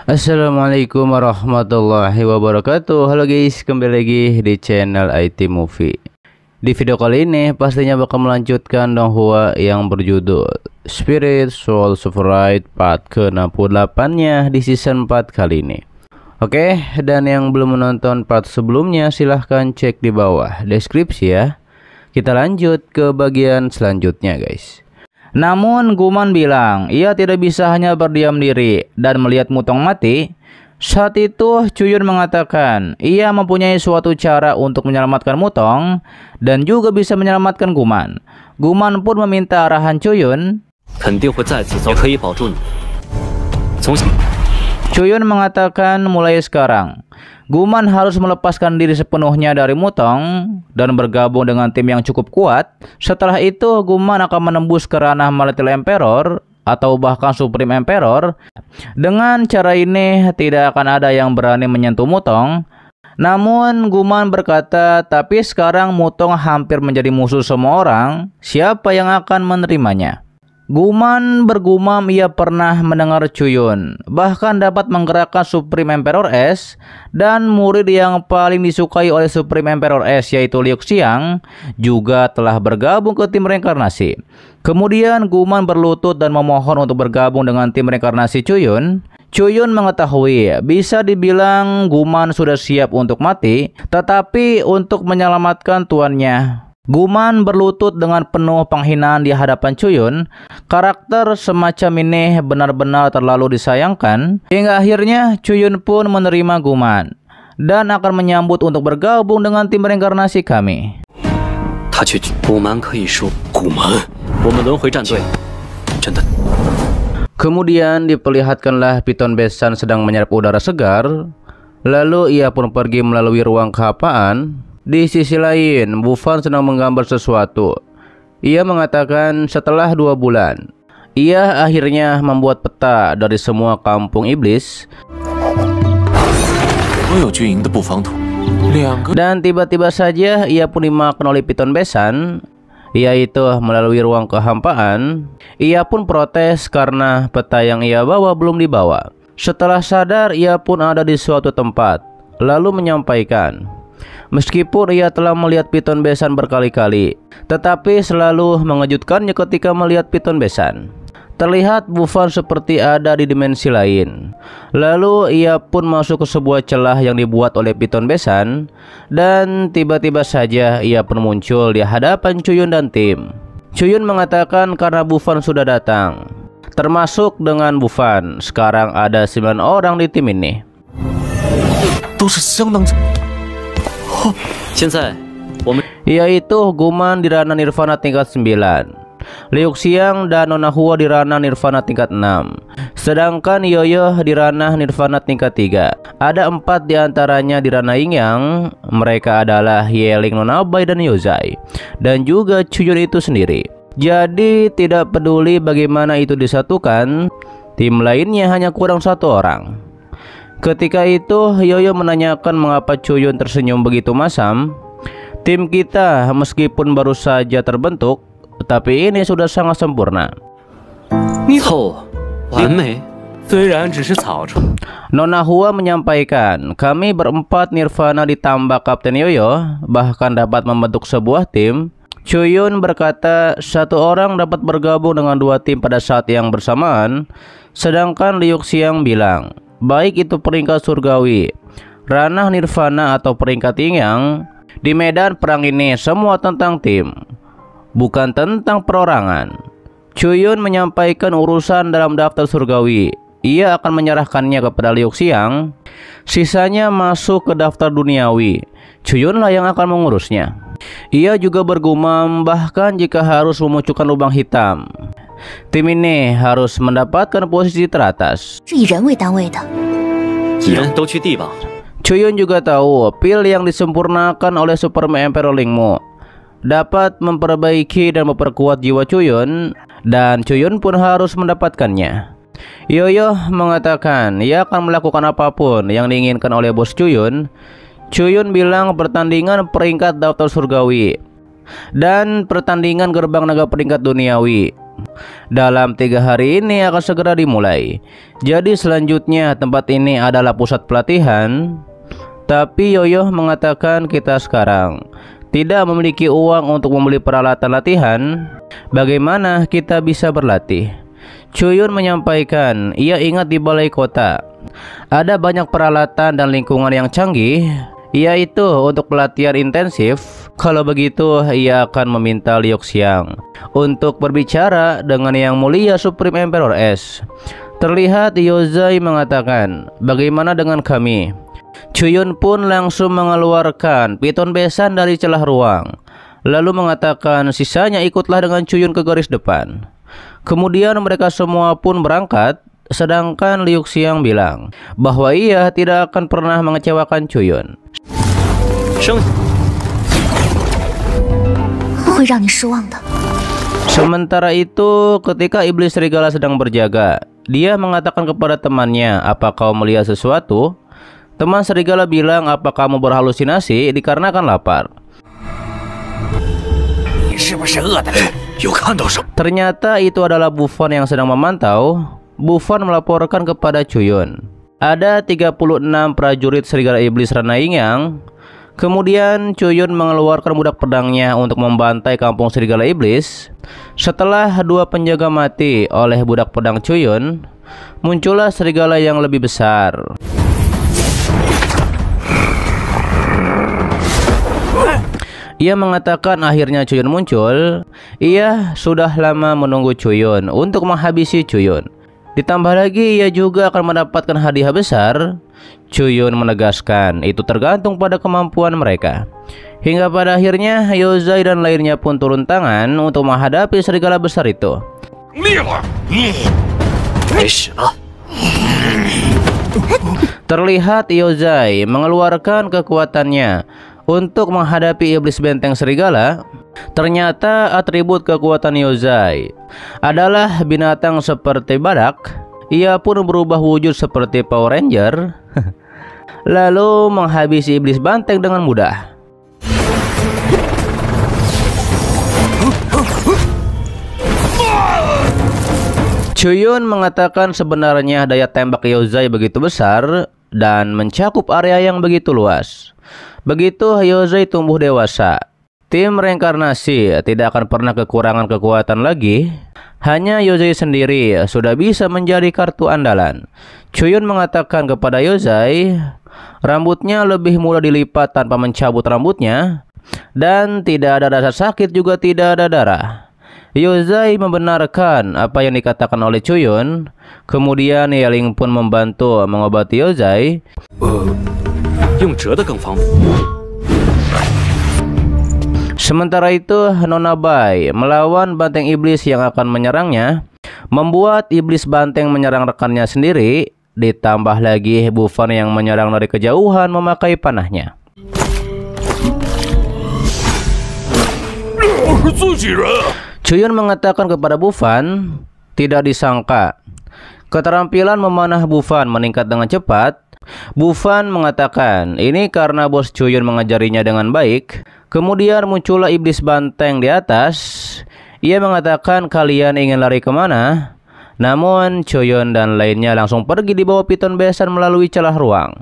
Assalamualaikum warahmatullahi wabarakatuh. Halo guys, kembali lagi di channel IT Movie. Di video kali ini pastinya bakal melanjutkan donghua yang berjudul Spirit Soul Surfright part ke-68-nya di season 4 kali ini. Oke, dan yang belum menonton part sebelumnya silahkan cek di bawah deskripsi ya. Kita lanjut ke bagian selanjutnya guys. Namun Guman bilang ia tidak bisa hanya berdiam diri dan melihat Mutong mati. Saat itu Cuyun mengatakan ia mempunyai suatu cara untuk menyelamatkan Mutong dan juga bisa menyelamatkan Guman. Guman pun meminta arahan Cuyun. Cuyun mengatakan mulai sekarang Guman harus melepaskan diri sepenuhnya dari Mutong dan bergabung dengan tim yang cukup kuat. Setelah itu Guman akan menembus ke ranah Little Emperor atau bahkan Supreme Emperor. Dengan cara ini tidak akan ada yang berani menyentuh Mutong. Namun Guman berkata, tapi sekarang Mutong hampir menjadi musuh semua orang. Siapa yang akan menerimanya? Guman bergumam ia pernah mendengar Cuyun bahkan dapat menggerakkan Supreme Emperor S, dan murid yang paling disukai oleh Supreme Emperor S yaitu Liu Xiang juga telah bergabung ke tim reinkarnasi. Kemudian Guman berlutut dan memohon untuk bergabung dengan tim reinkarnasi Cuyun. Cuyun mengetahui bisa dibilang Guman sudah siap untuk mati, tetapi untuk menyelamatkan tuannya Guman berlutut dengan penuh penghinaan di hadapan Cuyun. Karakter semacam ini benar-benar terlalu disayangkan. Hingga akhirnya Cuyun pun menerima Guman dan akan menyambut untuk bergabung dengan tim reinkarnasi kami. Kemudian diperlihatkanlah Piton Besan sedang menyerap udara segar. Lalu ia pun pergi melalui ruang kehapaan. Di sisi lain, Bufan sedang menggambar sesuatu. Ia mengatakan setelah 2 bulan, ia akhirnya membuat peta dari semua kampung iblis. Dan tiba-tiba saja ia pun dimakan oleh Piton Besan, yaitu melalui ruang kehampaan. Ia pun protes karena peta yang ia bawa belum dibawa. Setelah sadar, ia pun ada di suatu tempat, lalu menyampaikan, meskipun ia telah melihat Piton Besan berkali-kali, tetapi selalu mengejutkannya ketika melihat Piton Besan. Terlihat Bufan seperti ada di dimensi lain. Lalu ia pun masuk ke sebuah celah yang dibuat oleh Piton Besan, dan tiba-tiba saja ia pun muncul di hadapan Cuyun dan tim. Cuyun mengatakan karena Bufan sudah datang, termasuk dengan Bufan, sekarang ada 9 orang di tim ini. Yaitu Guman di ranah Nirvana tingkat 9, Liu Xiang dan Nona Hua di ranah Nirvana tingkat 6, sedangkan Yoyo di ranah Nirvana tingkat 3. Ada 4 diantaranya di ranah Yin Yang. Mereka adalah Yeling, Nona Bai, dan Yozai, dan juga Cuyun itu sendiri. Jadi tidak peduli bagaimana itu disatukan, tim lainnya hanya kurang 1 orang. Ketika itu Yoyo menanyakan mengapa Cuyun tersenyum begitu masam. Tim kita meskipun baru saja terbentuk, tapi ini sudah sangat sempurna. Nona Hua menyampaikan kami berempat Nirvana ditambah Kapten Yoyo bahkan dapat membentuk sebuah tim. Cuyun berkata 1 orang dapat bergabung dengan 2 tim pada saat yang bersamaan. Sedangkan Liu Xiang bilang baik itu peringkat surgawi, ranah Nirvana atau peringkat Yin Yang, di medan perang ini semua tentang tim, bukan tentang perorangan. Cuyun menyampaikan urusan dalam daftar surgawi. Ia akan menyerahkannya kepada Liu Xiang. Sisanya masuk ke daftar duniawi. Cuyunlah yang akan mengurusnya. Ia juga bergumam bahkan jika harus memunculkan lubang hitam, tim ini harus mendapatkan posisi teratas. Cuyun juga tahu pil yang disempurnakan oleh Supreme Emperor Lingmu dapat memperbaiki dan memperkuat jiwa Cuyun, dan Cuyun pun harus mendapatkannya. Yoyo mengatakan ia akan melakukan apapun yang diinginkan oleh bos Cuyun. Cuyun bilang pertandingan peringkat daftar surgawi dan pertandingan gerbang naga peringkat duniawi dalam 3 hari ini akan segera dimulai. Jadi selanjutnya tempat ini adalah pusat pelatihan. Tapi Yoyo mengatakan kita sekarang tidak memiliki uang untuk membeli peralatan latihan. Bagaimana kita bisa berlatih? Chuyun menyampaikan ia ingat di balai kota ada banyak peralatan dan lingkungan yang canggih, yaitu untuk pelatihan intensif. Kalau begitu ia akan meminta Liu Xiang untuk berbicara dengan Yang Mulia Supreme Emperor S. Terlihat Yozai mengatakan, bagaimana dengan kami? Chuyun pun langsung mengeluarkan piton besan dari celah ruang, lalu mengatakan sisanya ikutlah dengan Chuyun ke garis depan. Kemudian mereka semua pun berangkat, sedangkan Liu Xiang bilang bahwa ia tidak akan pernah mengecewakan Chuyun. Sementara itu, ketika iblis serigala sedang berjaga, dia mengatakan kepada temannya, apa kau melihat sesuatu? Teman serigala bilang, apa kamu berhalusinasi dikarenakan lapar? Ternyata itu adalah Buffon yang sedang memantau. Buffon melaporkan kepada Chuyun, ada 36 prajurit serigala iblis Ranainyang. Kemudian Chuyun mengeluarkan budak pedangnya untuk membantai kampung serigala iblis. Setelah 2 penjaga mati oleh budak pedang Chuyun, muncullah serigala yang lebih besar. Ia mengatakan akhirnya Chuyun muncul. Ia sudah lama menunggu Chuyun untuk menghabisi Chuyun. Ditambah lagi ia juga akan mendapatkan hadiah besar. Chuyun menegaskan itu tergantung pada kemampuan mereka. Hingga pada akhirnya Yozai dan lainnya pun turun tangan untuk menghadapi serigala besar itu. Terlihat Yozai mengeluarkan kekuatannya untuk menghadapi iblis benteng serigala. Ternyata atribut kekuatan Yozai adalah binatang seperti badak. Ia pun berubah wujud seperti Power Ranger lalu menghabisi iblis banteng dengan mudah. Chuyun mengatakan sebenarnya daya tembak Yozai begitu besar dan mencakup area yang begitu luas. Begitu Yozai tumbuh dewasa, tim reinkarnasi tidak akan pernah kekurangan kekuatan lagi. Hanya Yozai sendiri sudah bisa menjadi kartu andalan. Chuyun mengatakan kepada Yozai, rambutnya lebih mudah dilipat tanpa mencabut rambutnya, dan tidak ada rasa sakit juga tidak ada darah. Yozai membenarkan apa yang dikatakan oleh Chuyun. Kemudian Yeling pun membantu mengobati Yozai. Sementara itu Nona Bai melawan banteng iblis yang akan menyerangnya, membuat iblis banteng menyerang rekannya sendiri. Ditambah lagi Buffon yang menyerang dari kejauhan memakai panahnya. Chuyun mengatakan kepada Buffon, tidak disangka keterampilan memanah Buffon meningkat dengan cepat. Buffon mengatakan ini karena bos Chuyun mengajarinya dengan baik. Kemudian muncullah iblis banteng di atas. Ia mengatakan kalian ingin lari kemana? Namun Chuyun dan lainnya langsung pergi di bawah piton besan melalui celah ruang.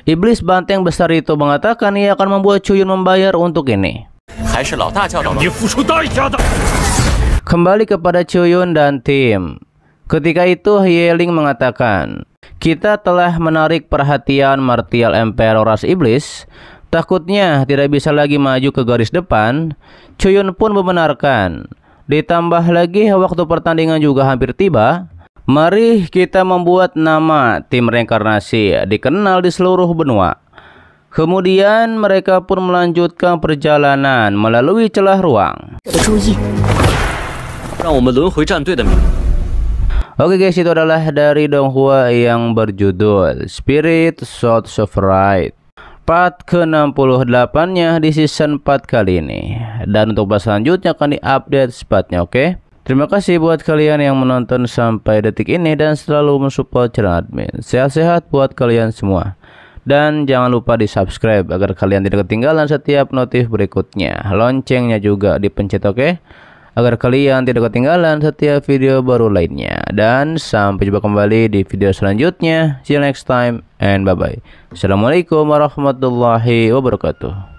Iblis banteng besar itu mengatakan ia akan membuat Chuyun membayar untuk ini. Kembali kepada Chuyun dan tim. Ketika itu Yeling mengatakan, kita telah menarik perhatian martial Emperor ras iblis. Takutnya tidak bisa lagi maju ke garis depan. Chuyun pun membenarkan. Ditambah lagi waktu pertandingan juga hampir tiba. Mari kita membuat nama tim reinkarnasi dikenal di seluruh benua. Kemudian mereka pun melanjutkan perjalanan melalui celah ruang. Oke guys, itu adalah dari Donghua yang berjudul Spirit Swords of Right, part ke-68-nya di season 4 kali ini. Dan untuk bahas selanjutnya akan diupdate sepatnya, oke? Terima kasih buat kalian yang menonton sampai detik ini dan selalu mensupport channel admin. Sehat-sehat buat kalian semua. Dan jangan lupa di subscribe agar kalian tidak ketinggalan setiap notif berikutnya. Loncengnya juga dipencet, oke? Agar kalian tidak ketinggalan setiap video baru lainnya. Dan sampai jumpa kembali di video selanjutnya. See you next time and bye-bye. Assalamualaikum warahmatullahi wabarakatuh.